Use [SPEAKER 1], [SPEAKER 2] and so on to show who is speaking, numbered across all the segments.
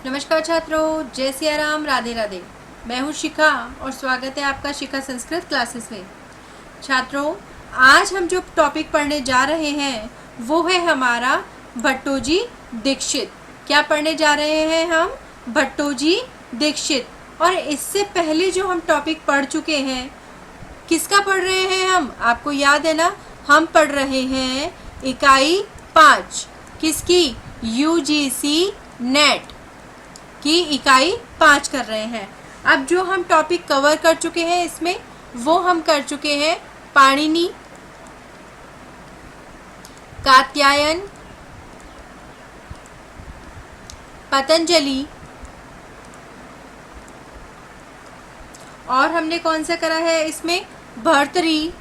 [SPEAKER 1] नमस्कार छात्रों, जय सिया राम, राधे राधे। मैं हूँ शिखा और स्वागत है आपका शिखा संस्कृत क्लासेस में। छात्रों, आज हम जो टॉपिक पढ़ने जा रहे हैं वो है हमारा भट्टोजी दीक्षित। क्या पढ़ने जा रहे हैं हम? भट्टोजी दीक्षित। और इससे पहले जो हम टॉपिक पढ़ चुके हैं, किसका पढ़ रहे हैं हम? आपको याद है ना? हम पढ़ रहे हैं इकाई 5। किसकी? यूजीसी नेट की इकाई 5 कर रहे हैं। अब जो हम टॉपिक कवर कर चुके हैं इसमें, वो हम कर चुके हैं पाणिनि, कात्यायन, पतंजलि, और हमने कौन सा करा है इसमें? भर्तृहरि,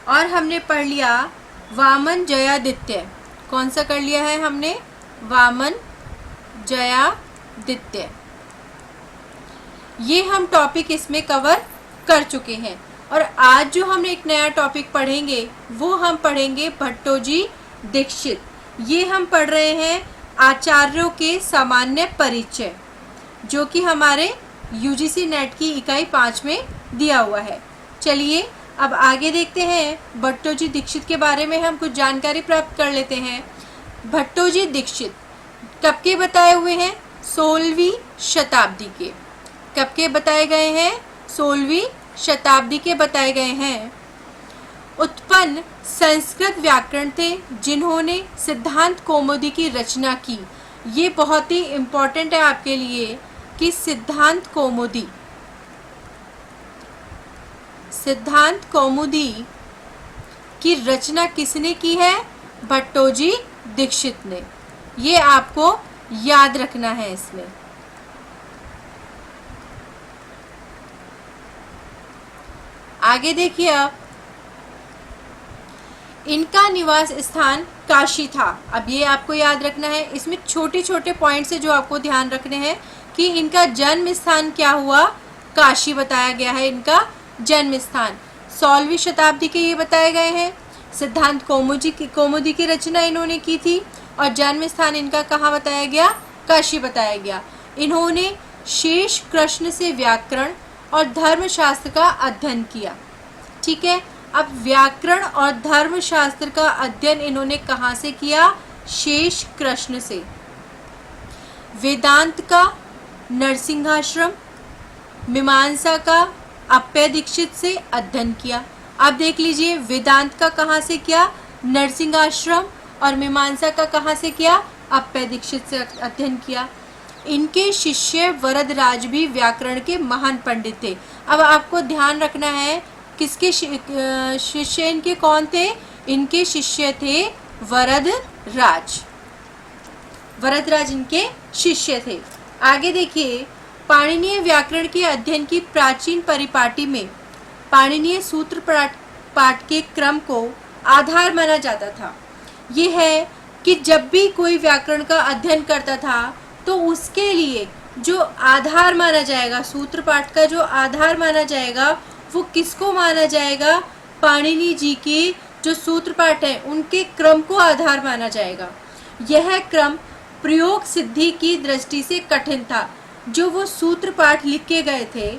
[SPEAKER 1] और हमने पढ़ लिया वामन जयादित्य। कौन सा कर लिया है हमने? वामन जयादित्य। ये हम टॉपिक इसमें कवर कर चुके हैं। और आज जो हम एक नया टॉपिक पढ़ेंगे वो हम पढ़ेंगे भट्टोजी दीक्षित। ये हम पढ़ रहे हैं आचार्यों के सामान्य परिचय, जो कि हमारे यूजीसी नेट की इकाई 5 में दिया हुआ है। चलिए अब आगे देखते हैं। भट्टोजी दीक्षित के बारे में हम कुछ जानकारी प्राप्त कर लेते हैं। भट्टोजी दीक्षित कब के बताए हुए हैं? 16वीं शताब्दी के। कब के बताए गए हैं? 16वीं शताब्दी के बताए गए हैं। उत्पन्न संस्कृत व्याकरण थे जिन्होंने सिद्धांत कौमुदी की रचना की। ये बहुत ही इम्पोर्टेंट है आपके लिए कि सिद्धांत कौमुदी की रचना किसने की है? भट्टोजी दीक्षित ने। ये आपको याद रखना है इसमें। आगे देखिए, अब इनका निवास स्थान काशी था। अब ये आपको याद रखना है। इसमें छोटे छोटे पॉइंट्स है जो आपको ध्यान रखने हैं कि इनका जन्म स्थान क्या हुआ? काशी बताया गया है इनका जन्म स्थान। 16वीं शताब्दी के ये बताए गए हैं। सिद्धांत कौमुदी की रचना इन्होंने की थी और जन्म स्थान इनका कहाँ बताया गया? काशी बताया गया। इन्होंने शेष कृष्ण से व्याकरण और धर्मशास्त्र का अध्ययन किया। ठीक है, अब व्याकरण और धर्मशास्त्र का अध्ययन इन्होंने कहाँ से किया? शेष कृष्ण से। वेदांत का नरसिंहाश्रम, मीमांसा का अप्पय दीक्षित से अध्ययन किया। अब देख लीजिए, वेदांत का कहाँ से किया? नरसिंहाश्रम, और मीमांसा का कहाँ से किया? अप्पय दीक्षित से अध्ययन किया। इनके शिष्य वरदराज भी व्याकरण के महान पंडित थे। अब आपको ध्यान रखना है किसके शिष्य इनके कौन थे? इनके शिष्य थे वरदराज। वरदराज इनके शिष्य थे। आगे देखिए, पाणिनीय व्याकरण के अध्ययन की प्राचीन परिपाटी में पाणिनीय सूत्र पाठ के क्रम को आधार माना जाता था। ये है कि जब भी कोई व्याकरण का अध्ययन करता था तो उसके लिए जो आधार माना जाएगा, सूत्र पाठ का जो आधार माना जाएगा, वो किसको माना जाएगा? पाणिनि जी के जो सूत्र पाठ है उनके क्रम को आधार माना जाएगा। यह क्रम प्रयोग सिद्धि की दृष्टि से कठिन था। जो वो सूत्र पाठ लिखे गए थे,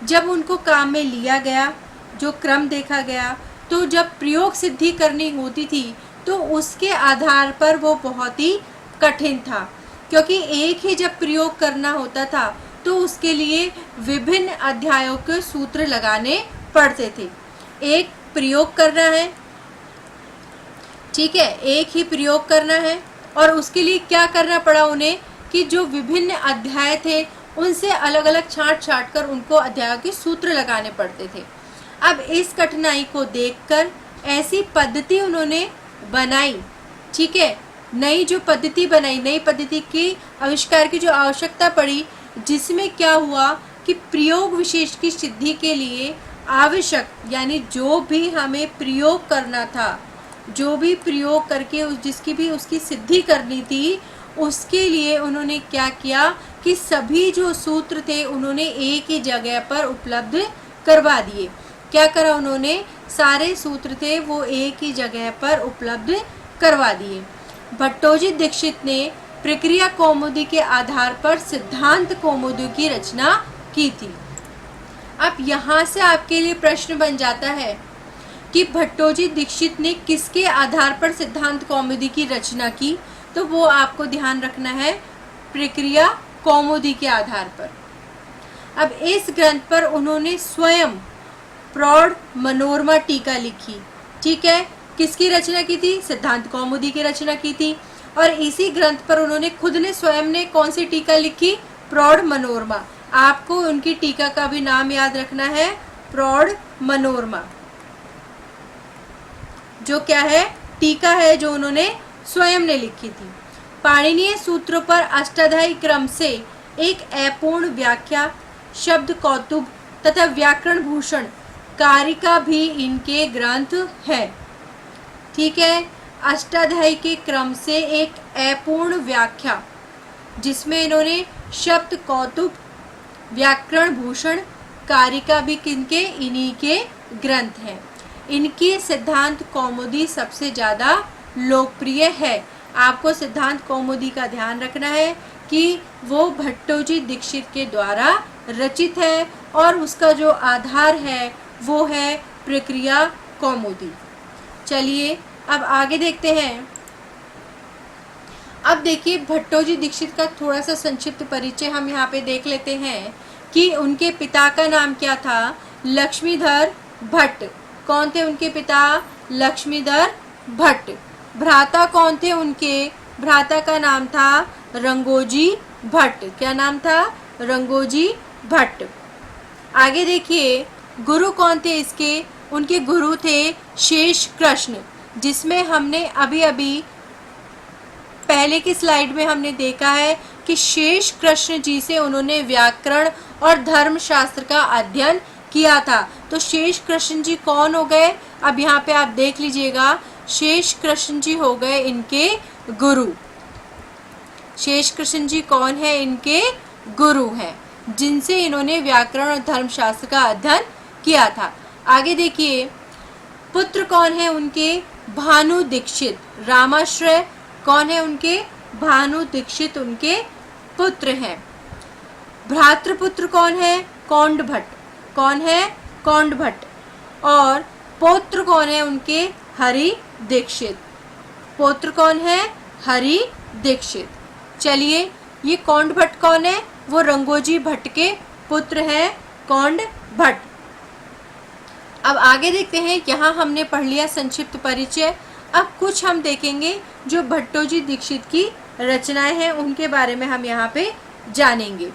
[SPEAKER 1] जब उनको काम में लिया गया, जो क्रम देखा गया, तो जब प्रयोग सिद्धि करनी होती थी तो उसके आधार पर वो बहुत ही कठिन था, क्योंकि एक ही जब प्रयोग करना होता था तो उसके लिए विभिन्न अध्यायों के सूत्र लगाने पड़ते थे। एक प्रयोग करना है, ठीक है, एक ही प्रयोग करना है, और उसके लिए क्या करना पड़ा उन्हें कि जो विभिन्न अध्याय थे उनसे अलग अलग छांट कर उनको अध्यायों के सूत्र लगाने पड़ते थे। अब इस कठिनाई को देखकर ऐसी पद्धति उन्होंने बनाई। ठीक है, नई जो पद्धति बनाई, नई पद्धति के आविष्कार की जो आवश्यकता पड़ी, जिसमें क्या हुआ कि प्रयोग विशेष की सिद्धि के लिए आवश्यक, यानी जो भी हमें प्रयोग करना था, जो भी प्रयोग करके जिसकी भी उसकी सिद्धि करनी थी, उसके लिए उन्होंने क्या किया कि सभी जो सूत्र थे उन्होंने एक ही जगह पर उपलब्ध करवा दिए। क्या करा उन्होंने? सारे सूत्र थे वो एक ही जगह पर उपलब्ध करवा दिए। भट्टोजी दीक्षित ने प्रक्रिया कौमुदी के आधार पर सिद्धांत कौमुदी की रचना की थी। अब यहाँ से आपके लिए प्रश्न बन जाता है कि भट्टोजी दीक्षित ने किसके आधार पर सिद्धांत कौमुदी की रचना की, तो वो आपको ध्यान रखना है प्रक्रिया कौमुदी के आधार पर। अब इस ग्रंथ पर उन्होंने स्वयं प्रौढ़ मनोरमा टीका लिखी। ठीक है, किसकी रचना की थी? सिद्धांत कौमुदी की रचना की थी। और इसी ग्रंथ पर उन्होंने खुद ने स्वयं ने कौन सी टीका लिखी? प्रौढ़ मनोरमा। आपको उनकी टीका का भी नाम याद रखना है, प्रौढ़ मनोरमा, जो क्या है? टीका है जो उन्होंने स्वयं ने लिखी थी। पाणिनीय सूत्रों पर अष्टाध्यायी क्रम से एक अपूर्ण व्याख्या, शब्द कौतुक तथा व्याकरण भूषण कारिका भी इनके ग्रंथ है। ठीक है, अष्टाध्यायी के क्रम से एक अपूर्ण व्याख्या, जिसमें इन्होंने शब्द कौतुक, व्याकरण भूषण कारिका भी किनके? इन्हीं के ग्रंथ हैं। इनकी सिद्धांत कौमुदी सबसे ज़्यादा लोकप्रिय है। आपको सिद्धांत कौमुदी का ध्यान रखना है कि वो भट्टोजी दीक्षित के द्वारा रचित है और उसका जो आधार है वो है प्रक्रिया कौमुदी। चलिए अब आगे देखते हैं। अब देखिए भट्टोजी दीक्षित का थोड़ा सा संक्षिप्त परिचय हम यहाँ पे देख लेते हैं कि उनके पिता का नाम क्या था? लक्ष्मीधर भट्ट। कौन थे उनके पिता? लक्ष्मीधर भट्ट। भ्राता कौन थे उनके? भ्राता का नाम था रंगोजी भट्ट। क्या नाम था? रंगोजी भट्ट। आगे देखिए गुरु कौन थे इसके? उनके गुरु थे शेष कृष्ण, जिसमें हमने अभी अभी पहले की स्लाइड में हमने देखा है कि शेष कृष्ण जी से उन्होंने व्याकरण और धर्मशास्त्र का अध्ययन किया था। तो शेष कृष्ण जी कौन हो गए? अब यहाँ पे आप देख लीजिएगा, शेष कृष्ण जी हो गए इनके गुरु। शेष कृष्ण जी कौन है? इनके गुरु हैं, जिनसे इन्होंने व्याकरण और धर्मशास्त्र का अध्ययन किया था। आगे देखिए पुत्र कौन है उनके? भानु दीक्षित। रामाश्रय कौन है उनके? भानु दीक्षित उनके पुत्र हैं। भ्रातृपुत्र कौन है? कौंड भट्ट। कौन है? कौंड भट्ट। और पौत्र कौन है उनके? हरि दीक्षित। पौत्र कौन है? हरि दीक्षित। चलिए ये कौंड भट्ट कौन है? वो रंगोजी भट्ट के पुत्र हैं, कौंड भट्ट। अब आगे देखते हैं। यहाँ हमने पढ़ लिया संक्षिप्त परिचय। अब कुछ हम देखेंगे जो भट्टोजी दीक्षित की रचनाएं हैं, उनके बारे में हम यहाँ पे जानेंगे।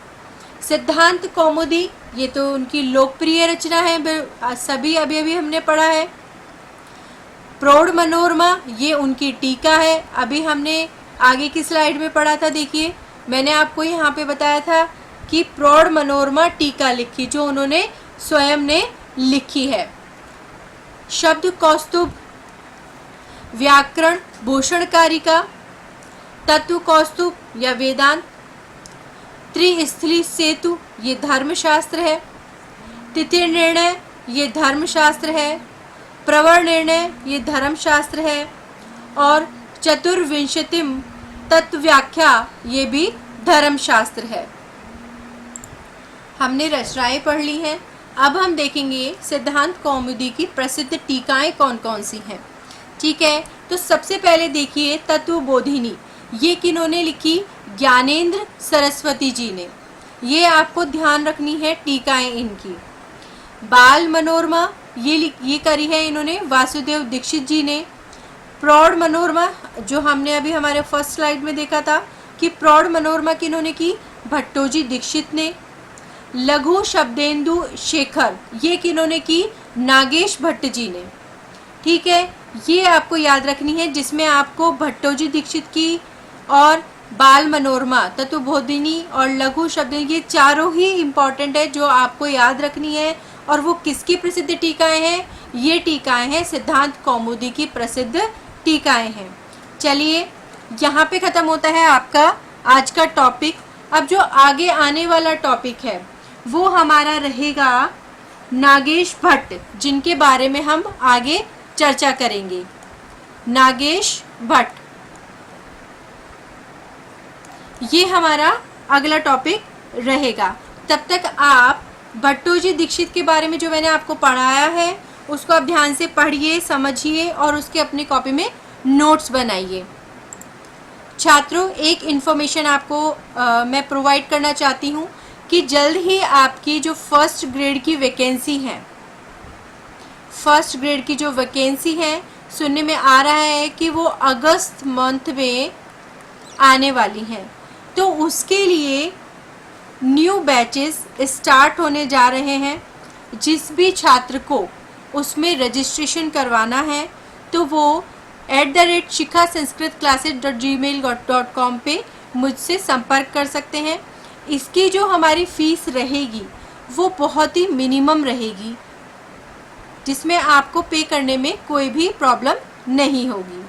[SPEAKER 1] सिद्धांत कौमुदी, ये तो उनकी लोकप्रिय रचना है, सभी अभी अभी हमने पढ़ा है। प्रौढ़ मनोरमा, ये उनकी टीका है, अभी हमने आगे की स्लाइड में पढ़ा था। देखिए मैंने आपको यहाँ पे बताया था कि प्रौढ़ मनोरमा टीका लिखी, जो उन्होंने स्वयं ने लिखी है। शब्द कौस्तुभ, व्याकरण भूषण कारिका, तत्व कौस्तुभ या वेदांत, त्रिस्थली सेतु ये धर्मशास्त्र है, तिथिर निर्णय ये धर्मशास्त्र है, प्रवर निर्णय ये धर्मशास्त्र है, और चतुर्विंशतिम तत्व व्याख्या ये भी धर्मशास्त्र है। हमने रचनाएं पढ़ ली हैं। अब हम देखेंगे सिद्धांत कौमुदी की प्रसिद्ध टीकाएं कौन कौन सी हैं। ठीक है, तो सबसे पहले देखिए तत्वबोधिनी, ये किन्होंने लिखी? ज्ञानेंद्र सरस्वती जी ने। ये आपको ध्यान रखनी है टीकाएं इनकी। बाल मनोरमा ये करी है इन्होंने वासुदेव दीक्षित जी ने। प्रौढ़ मनोरमा, जो हमने अभी हमारे फर्स्ट स्लाइड में देखा था कि प्रौढ़ मनोरमा किन्होंने की? भट्टोजी दीक्षित ने। लघु शब्देंदु शेखर, ये किन्होंने की? नागेश भट्ट जी ने। ठीक है, ये आपको याद रखनी है, जिसमें आपको भट्टोजी दीक्षित की और बाल मनोरमा, तत्वबोधिनी और लघु शब्देंदु, ये चारों ही इम्पॉर्टेंट है जो आपको याद रखनी है। और वो किसकी प्रसिद्ध टीकाएं हैं? ये टीकाएं हैं सिद्धांत कौमुदी की प्रसिद्ध टीकाएं हैं। चलिए यहाँ पे ख़त्म होता है आपका आज का टॉपिक। अब जो आगे आने वाला टॉपिक है वो हमारा रहेगा नागेश भट्ट, जिनके बारे में हम आगे चर्चा करेंगे। नागेश भट्ट। ये हमारा अगला टॉपिक रहेगा। तब तक आप भट्टोजी दीक्षित के बारे में जो मैंने आपको पढ़ाया है उसको आप ध्यान से पढ़िए, समझिए और उसके अपनी कॉपी में नोट्स बनाइए। छात्रों, एक इन्फॉर्मेशन आपको मैं प्रोवाइड करना चाहती हूँ कि जल्द ही आपकी जो फर्स्ट ग्रेड की वैकेंसी है, फर्स्ट ग्रेड की जो वैकेंसी है, सुनने में आ रहा है कि वो अगस्त मंथ में आने वाली है। तो उसके लिए न्यू बैचेस स्टार्ट होने जा रहे हैं। जिस भी छात्र को उसमें रजिस्ट्रेशन करवाना है तो वो @shikhasanskritclasses.gmail.com पे मुझसे संपर्क कर सकते हैं। इसकी जो हमारी फ़ीस रहेगी वो बहुत ही मिनिमम रहेगी, जिसमें आपको पे करने में कोई भी प्रॉब्लम नहीं होगी।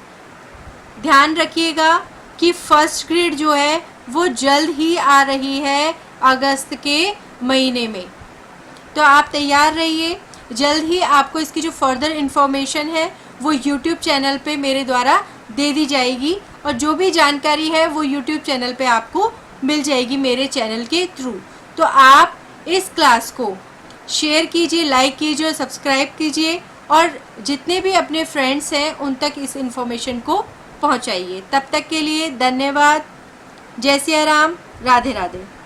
[SPEAKER 1] ध्यान रखिएगा कि फर्स्ट ग्रेड जो है वो जल्द ही आ रही है अगस्त के महीने में, तो आप तैयार रहिए। जल्द ही आपको इसकी जो फर्दर इन्फॉर्मेशन है वो यूट्यूब चैनल पे मेरे द्वारा दे दी जाएगी, और जो भी जानकारी है वो यूट्यूब चैनल पे आपको मिल जाएगी मेरे चैनल के थ्रू। तो आप इस क्लास को शेयर कीजिए, लाइक कीजिए, सब्सक्राइब कीजिए और जितने भी अपने फ्रेंड्स हैं उन तक इस इन्फॉर्मेशन को पहुंचाइए। तब तक के लिए धन्यवाद। जय सिया राम, राधे राधे।